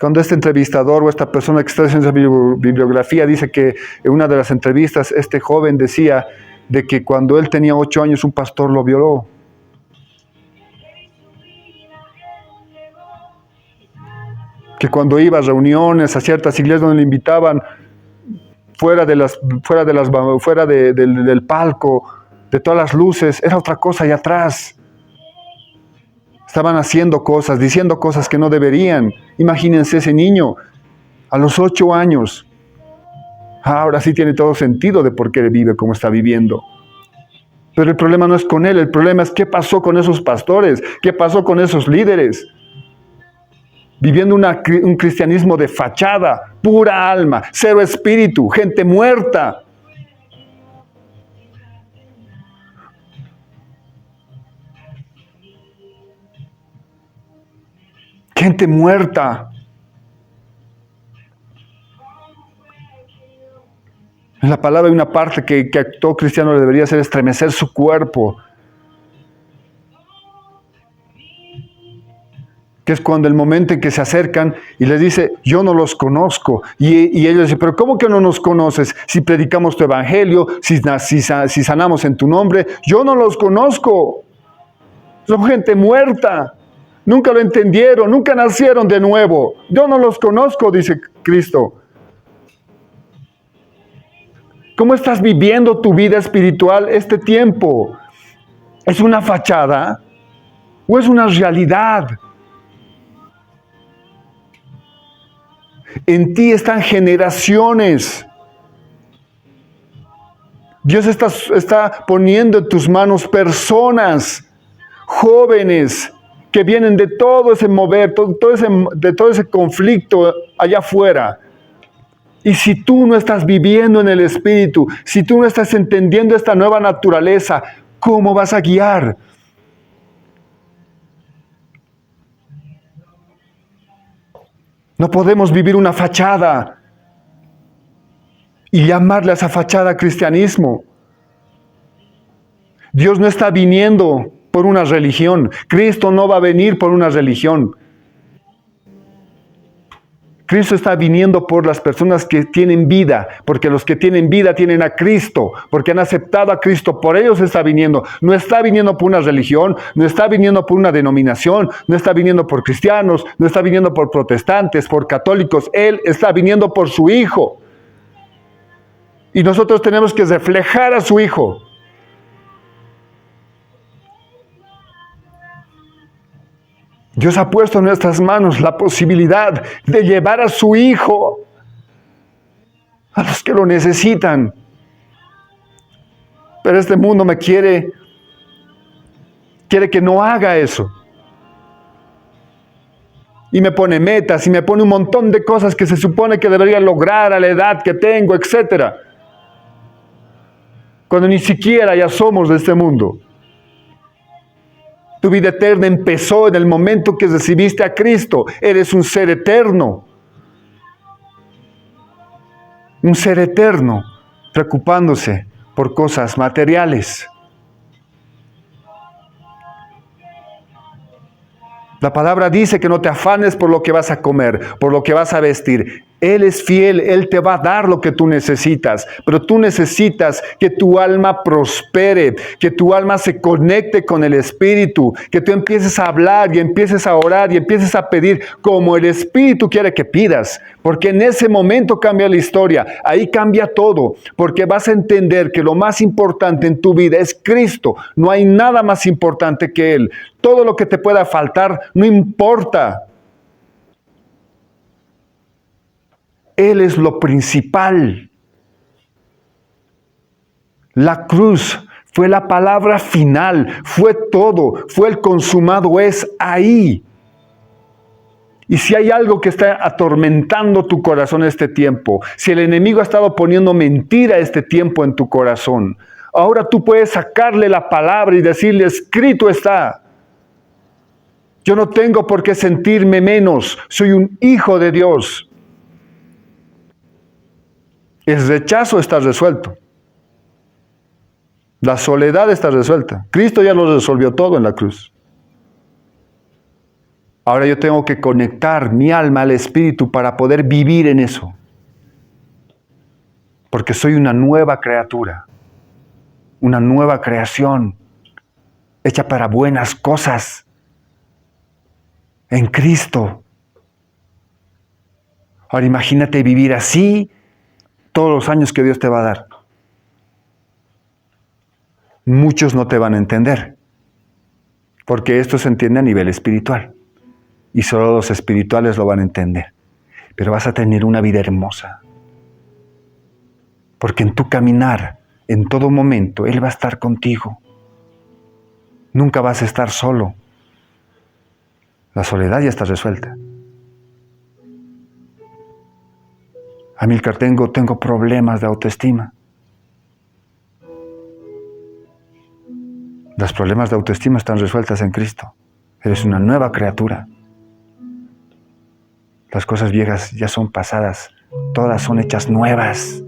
Cuando este entrevistador o esta persona que está haciendo esa bibliografía dice que en una de las entrevistas este joven decía de que cuando él tenía 8 años un pastor lo violó. Que cuando iba a reuniones, a ciertas iglesias donde le invitaban, fuera del palco, de todas las luces, era otra cosa allá atrás. Estaban haciendo cosas, diciendo cosas que no deberían. Imagínense ese niño a los 8 años. Ahora sí tiene todo sentido de por qué vive como está viviendo. Pero el problema no es con él, el problema es qué pasó con esos pastores, qué pasó con esos líderes. Viviendo un cristianismo de fachada, pura alma, cero espíritu, gente muerta. Gente muerta. En la palabra hay una parte que a todo cristiano le debería hacer estremecer su cuerpo. Que es cuando el momento en que se acercan y les dice, yo no los conozco. Y ellos dicen, pero ¿cómo que no nos conoces? Si predicamos tu evangelio, si sanamos en tu nombre, yo no los conozco. Son gente muerta. Nunca lo entendieron, nunca nacieron de nuevo. Yo no los conozco, dice Cristo. ¿Cómo estás viviendo tu vida espiritual este tiempo? ¿Es una fachada o es una realidad? En ti están generaciones. Dios está poniendo en tus manos personas, jóvenes, que vienen de todo ese mover, de todo ese conflicto allá afuera. Y si tú no estás viviendo en el Espíritu, si tú no estás entendiendo esta nueva naturaleza, ¿cómo vas a guiar? No podemos vivir una fachada y llamarle a esa fachada cristianismo. Dios no está viniendo por una religión. Cristo no va a venir por una religión. Cristo está viniendo por las personas que tienen vida, porque los que tienen vida tienen a Cristo, porque han aceptado a Cristo, por ellos está viniendo. No está viniendo por una religión, no está viniendo por una denominación, no está viniendo por cristianos, no está viniendo por protestantes, por católicos. Él está viniendo por su Hijo. Y nosotros tenemos que reflejar a su Hijo. Dios ha puesto en nuestras manos la posibilidad de llevar a su Hijo a los que lo necesitan. Pero este mundo me quiere que no haga eso. Y me pone metas y me pone un montón de cosas que se supone que debería lograr a la edad que tengo, etc. Cuando ni siquiera ya somos de este mundo. Tu vida eterna empezó en el momento que recibiste a Cristo. Eres un ser eterno. Un ser eterno, preocupándose por cosas materiales. La palabra dice que no te afanes por lo que vas a comer, por lo que vas a vestir. Él es fiel, Él te va a dar lo que tú necesitas, pero tú necesitas que tu alma prospere, que tu alma se conecte con el Espíritu, que tú empieces a hablar y empieces a orar y empieces a pedir como el Espíritu quiere que pidas, porque en ese momento cambia la historia, ahí cambia todo, porque vas a entender que lo más importante en tu vida es Cristo, no hay nada más importante que Él. Todo lo que te pueda faltar no importa. Él es lo principal. La cruz fue la palabra final, fue todo, fue el consumado, es ahí. Y si hay algo que está atormentando tu corazón este tiempo, si el enemigo ha estado poniendo mentira este tiempo en tu corazón, ahora tú puedes sacarle la palabra y decirle, escrito está. Yo no tengo por qué sentirme menos, soy un hijo de Dios. El rechazo está resuelto. La soledad está resuelta. Cristo ya lo resolvió todo en la cruz. Ahora yo tengo que conectar mi alma al Espíritu para poder vivir en eso. Porque soy una nueva criatura, una nueva creación, hecha para buenas cosas, en Cristo. Ahora imagínate vivir así todos los años que Dios te va a dar. Muchos no te van a entender, porque esto se entiende a nivel espiritual, y solo los espirituales lo van a entender. Pero vas a tener una vida hermosa, porque en tu caminar, en todo momento, Él va a estar contigo. Nunca vas a estar solo. La soledad ya está resuelta. Amílcar, tengo problemas de autoestima. Los problemas de autoestima están resueltos en Cristo. Eres una nueva criatura. Las cosas viejas ya son pasadas. Todas son hechas nuevas.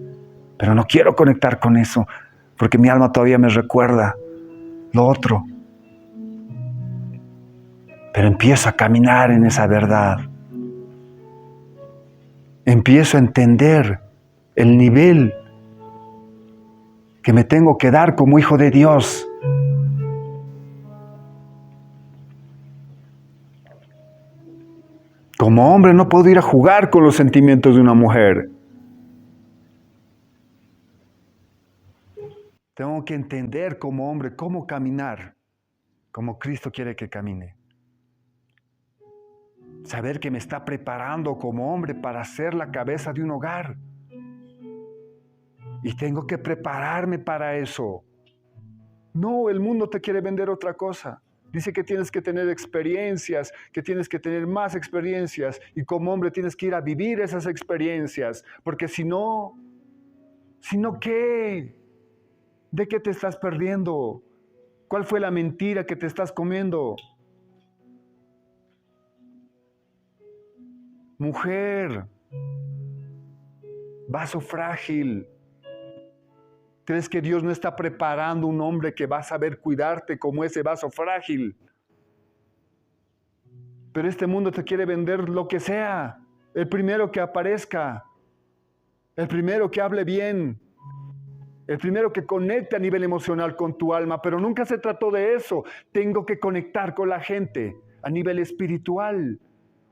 Pero no quiero conectar con eso, porque mi alma todavía me recuerda lo otro. Pero empiezo a caminar en esa verdad. Empiezo a entender el nivel que me tengo que dar como hijo de Dios. Como hombre no puedo ir a jugar con los sentimientos de una mujer. Tengo que entender como hombre cómo caminar, como Cristo quiere que camine. Saber que me está preparando como hombre para ser la cabeza de un hogar. Y tengo que prepararme para eso. No, el mundo te quiere vender otra cosa. Dice que tienes que tener experiencias, que tienes que tener más experiencias. Y como hombre tienes que ir a vivir esas experiencias. Porque si no, ¿qué? ¿De qué te estás perdiendo? ¿Cuál fue la mentira que te estás comiendo? Mujer, vaso frágil. ¿Crees que Dios no está preparando un hombre que va a saber cuidarte como ese vaso frágil? Pero este mundo te quiere vender lo que sea. El primero que aparezca. El primero que hable bien. El primero que conecte a nivel emocional con tu alma. Pero nunca se trató de eso. Tengo que conectar con la gente a nivel espiritual.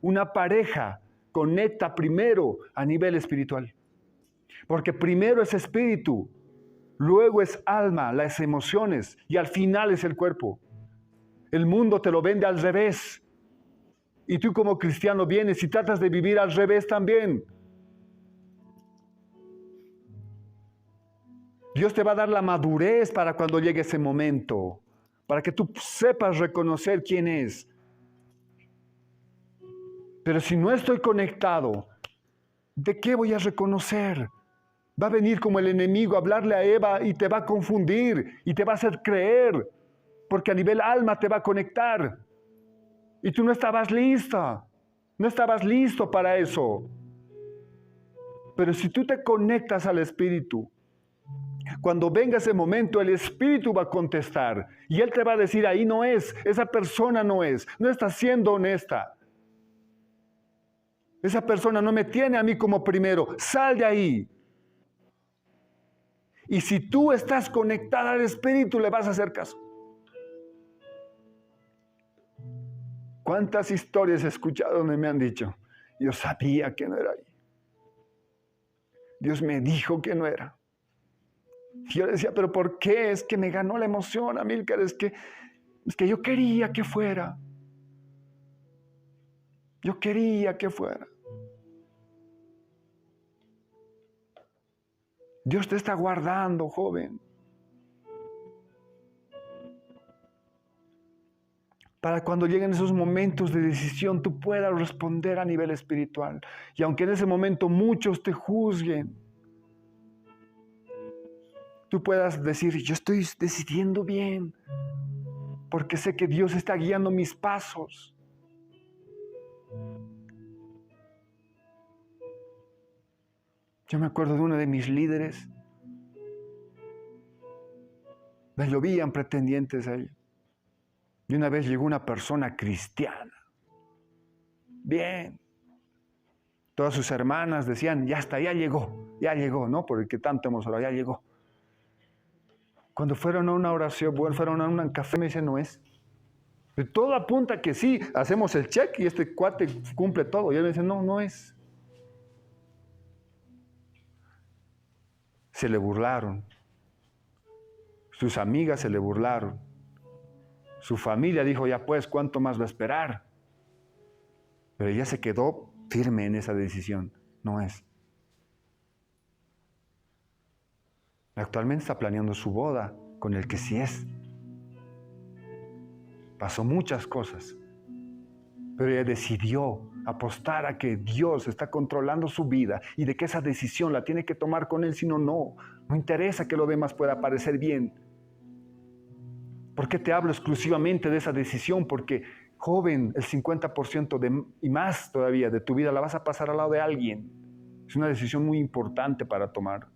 Una pareja conecta primero a nivel espiritual. Porque primero es espíritu. Luego es alma, las emociones, y al final es el cuerpo. El mundo te lo vende al revés. Y tú como cristiano vienes y tratas de vivir al revés también. Dios te va a dar la madurez para cuando llegue ese momento, para que tú sepas reconocer quién es. Pero si no estoy conectado, ¿de qué voy a reconocer? Va a venir como el enemigo a hablarle a Eva y te va a confundir y te va a hacer creer, porque a nivel alma te va a conectar. Y tú no estabas lista, no estabas listo para eso. Pero si tú te conectas al Espíritu, cuando venga ese momento, el Espíritu va a contestar y Él te va a decir, ahí no es, esa persona no está siendo honesta. Esa persona no me tiene a mí como primero, sal de ahí. Y si tú estás conectada al Espíritu, le vas a hacer caso. ¿Cuántas historias he escuchado donde me han dicho, yo sabía que no era ahí? Dios me dijo que no era. Y yo decía, ¿pero por qué? Es que me ganó la emoción, Amílcar, es que yo quería que fuera. Yo quería que fuera. Dios te está guardando, joven. para cuando lleguen esos momentos de decisión tú puedas responder a nivel espiritual. Y aunque en ese momento muchos te juzguen, tú puedas decir, yo estoy decidiendo bien, porque sé que Dios está guiando mis pasos. Yo me acuerdo de uno de mis líderes, me lo veían pretendientes a ella. Y una vez llegó una persona cristiana, bien. Todas sus hermanas decían, ya está, ya llegó, ¿no? Porque tanto hemos hablado, ya llegó. Cuando fueron a una oración, fueron a un café, me dicen, no es. De todo apunta que sí, hacemos el check y este cuate cumple todo. Y él me dice, no, no es. Se le burlaron. Sus amigas se le burlaron. Su familia dijo, ya pues, ¿cuánto más va a esperar? Pero ella se quedó firme en esa decisión. No es. Actualmente está planeando su boda con el que sí es. Pasó muchas cosas. Pero ella decidió apostar a que Dios está controlando su vida y de que esa decisión la tiene que tomar con Él, si no, no. No interesa que lo demás pueda parecer bien. ¿Por qué te hablo exclusivamente de esa decisión? Porque, joven, el 50% y más todavía de tu vida la vas a pasar al lado de alguien. Es una decisión muy importante para tomar.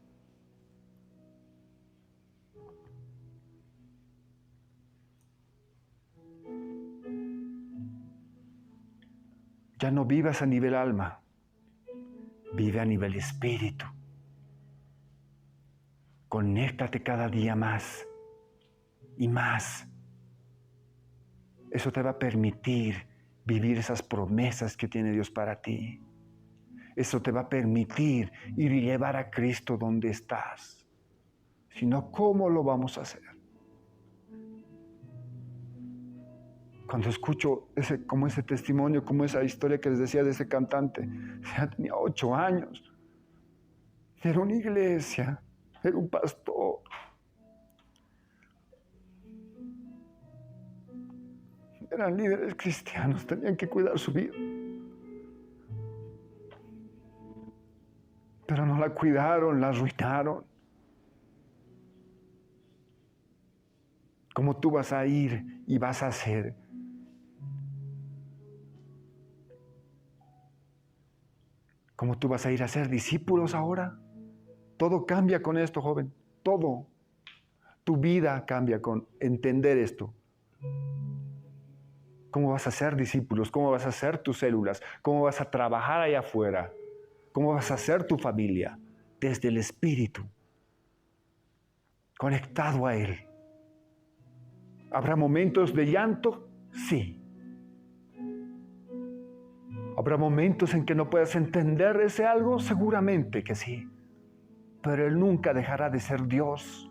Ya no vivas a nivel alma, vive a nivel espíritu. Conéctate cada día más y más. Eso te va a permitir vivir esas promesas que tiene Dios para ti. Eso te va a permitir ir y llevar a Cristo donde estás. Si no, ¿cómo lo vamos a hacer? Cuando escucho ese testimonio, como esa historia que les decía de ese cantante, ya tenía 8 años. Era una iglesia, era un pastor. Eran líderes cristianos, tenían que cuidar su vida. Pero no la cuidaron, la arruinaron. ¿Cómo tú vas a ir y vas a hacer? ¿Cómo tú vas a ir a ser discípulos ahora? Todo cambia con esto, joven. Todo. Tu vida cambia con entender esto. ¿Cómo vas a ser discípulos? ¿Cómo vas a hacer tus células? ¿Cómo vas a trabajar allá afuera? ¿Cómo vas a hacer tu familia? Desde el Espíritu. Conectado a Él. ¿Habrá momentos de llanto? Sí. ¿Habrá momentos en que no puedas entender ese algo? Seguramente que sí. Pero Él nunca dejará de ser Dios.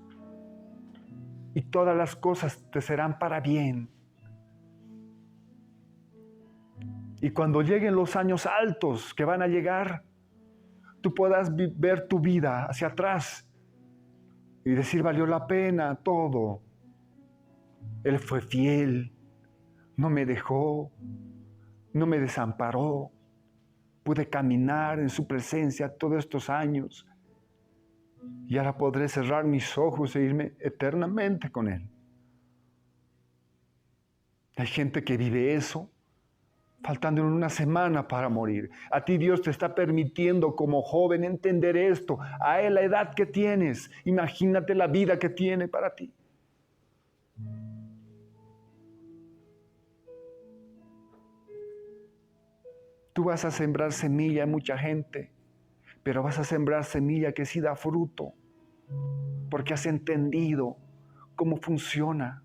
Y todas las cosas te serán para bien. Y cuando lleguen los años altos que van a llegar, tú puedas ver tu vida hacia atrás y decir, valió la pena todo. Él fue fiel, no me dejó, no me desamparó. Pude caminar en su presencia todos estos años y ahora podré cerrar mis ojos e irme eternamente con Él. Hay gente que vive eso, faltando una semana para morir. A ti Dios te está permitiendo como joven entender esto. A Él la edad que tienes, imagínate la vida que tiene para ti. Tú vas a sembrar semilla en mucha gente, pero vas a sembrar semilla que sí da fruto, porque has entendido cómo funciona.